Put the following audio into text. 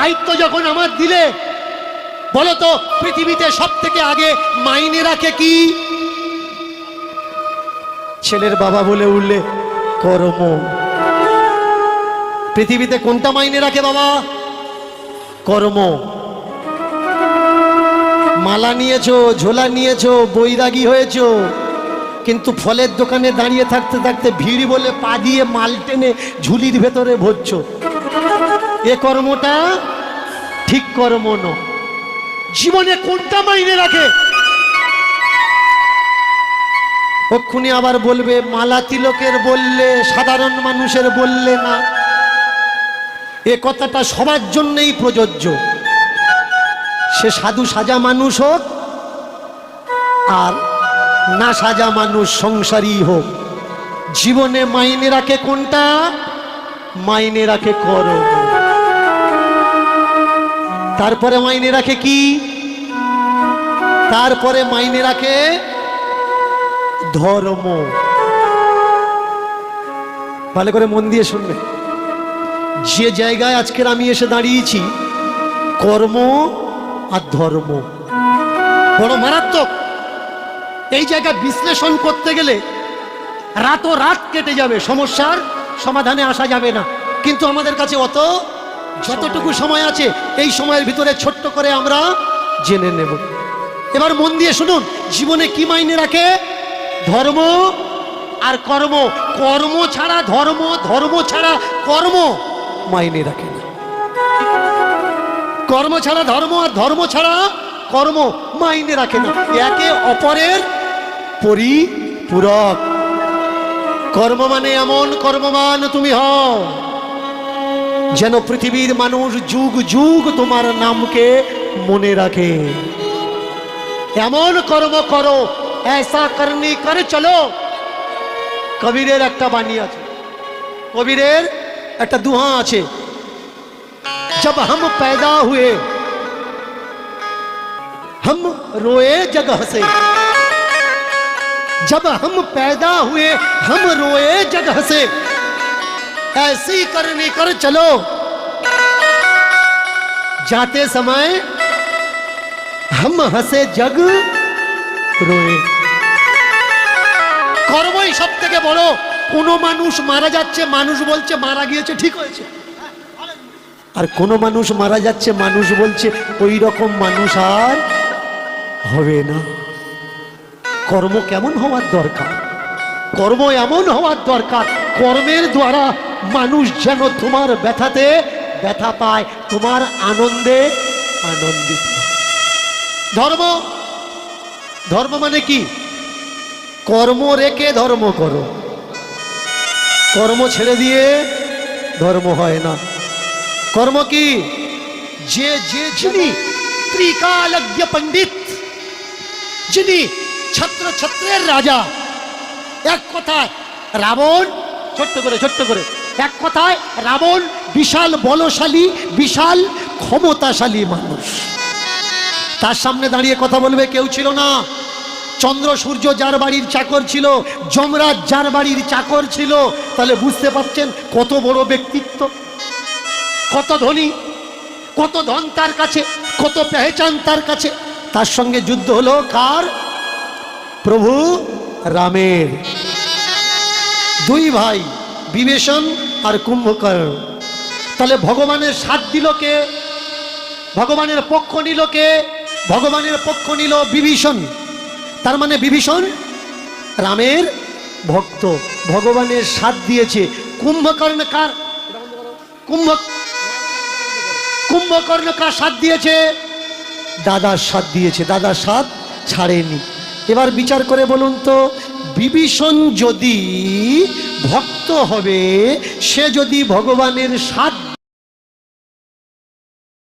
দায়িত্ব যখন আমার দিলে, বলো তো পৃথিবীতে সব থেকে আগে মাইনে রাখে কি? ছেলের বাবা বলে উঠলে কর্ম। পৃথিবীতে কোনটা মাইনে রাখে বাবা? কর্ম। মালা নিয়েছো, ঝোলা নিয়েছো, বৈরাগী হয়েছো, কিন্তু ফলের দোকানে দাঁড়িয়ে থাকতে থাকতে ভিড় বলে পা দিয়ে মাল টেনে ঝুলির ভেতরে ভরছো। এ কর্মটা ঠিক কর্ম নয়। জীবনে কোনটা মাইনে রাখে? ওক্ষুনি আবার বলবে মালা তিলকের বললে, সাধারণ মানুষের বললে না। এ কথাটা সবার জন্যই প্রযোজ্য, সে সাধু সাজা মানুষ হোক আর না সাজা মানুষ, সংসারী হোক। জীবনে মাইনে রাখে কোনটা? মাইনে রাখে কর্ম। তারপরে মাইনে রাখে কি? তারপরে মাইনে রাখে ধর্ম। ভালো করে মন দিয়ে শুনবে। যে জায়গায় আজকের আমি এসে দাঁড়িয়েছি, কর্ম আর ধর্ম বড় মারাত্মক। এই জায়গায় বিশ্লেষণ করতে গেলে রাত কেটে যাবে, সমস্যার সমাধানে আসা যাবে না। কিন্তু আমাদের কাছে যতটুকু সময় আছে, এই সময়ের ভিতরে ছোট্ট করে আমরা জেনে নেব। এবার মন দিয়ে শুনুন, জীবনে কি মাইনে রাখে? ধর্ম আর কর্ম। কর্ম ছাড়া ধর্ম, ধর্ম ছাড়া কর্ম মাইনে রাখে না। কর্ম ছাড়া ধর্ম আর ধর্ম ছাড়া কর্ম মাইনে রাখে না। একে অপরের পরিপূরক। কর্ম মানে এমন কর্মবান তুমি হও যেন পৃথিবীর মানুষ যুগ যুগ তোমার নামকে মনে রাখে। এমন কর্ম করো, ऐसा करनी कर चलो। কবিরের একটা বাণী আছে, কবিরের একটা দুহা আছে, जब हम पैदा हुए हम रोए जगह से, जब हम पैदा हुए हम रोए जगह से, ऐसी करनी कर चलो, जाते समय हम हंसे जग रोए। কর্মই সব থেকে বড়। কোনো মানুষ মারা যাচ্ছে, মানুষ বলছে মারা গিয়েছে, ঠিক হয়েছে। আর কোন মানুষ মারা যাচ্ছে, মানুষ বলছে ওই রকম মানুষ আর হবে না। কর্ম কেমন হওয়ার দরকার? কর্ম এমন হওয়ার দরকার, কর্মের দ্বারা মানুষ যেন তোমার ব্যথাতে ব্যথা পায়, তোমার আনন্দে আনন্দিত। ধর্ম, ধর্ম মানে কি? কর্ম রেখে ধর্ম করো, কর্ম ছেড়ে দিয়ে ধর্ম হয় না। কর্ম কি? যিনি ত্রিকালজ্ঞ পণ্ডিত, যিনি ছত্র ছত্রের রাজা। এক কথায় রাবণ, ছোট্ট করে এক কথায় রাবণ বিশাল বলশালী, বিশাল ক্ষমতাশালী মানুষ। তার সামনে দাঁড়িয়ে কথা বলবে কেউ ছিল না। চন্দ্র সূর্য যার বাড়ির চাকর ছিল, যমরাজ যার বাড়ির চাকর ছিল। তাহলে বুঝতে পারছেন কত বড় ব্যক্তিত্ব, কত ধনী, কত ধন তার কাছে, কত পেহচান তার কাছে। তার সঙ্গে যুদ্ধ হলো কার? প্রভু রামের। দুই ভাই, বিভীষণ আর কুম্ভকর্ণ। তাহলে ভগবানের সাথ দিল কে? ভগবানের পক্ষ নিল কে? ভগবানের পক্ষ নিল বিভীষণ। তার মানে বিভীষণ রামের ভক্ত, ভগবানের সাথ দিয়েছে। কুম্ভকর্ণ কার? কুম্ভকর্ণ কার সাথ দিয়েছে? দাদার সাথ দিয়েছে, দাদার সাথ ছাড়েনি। এবার বিচার করে বলুন তো, বিভীষণ যদি ভক্ত হবে, সে যদি ভগবানের সাথ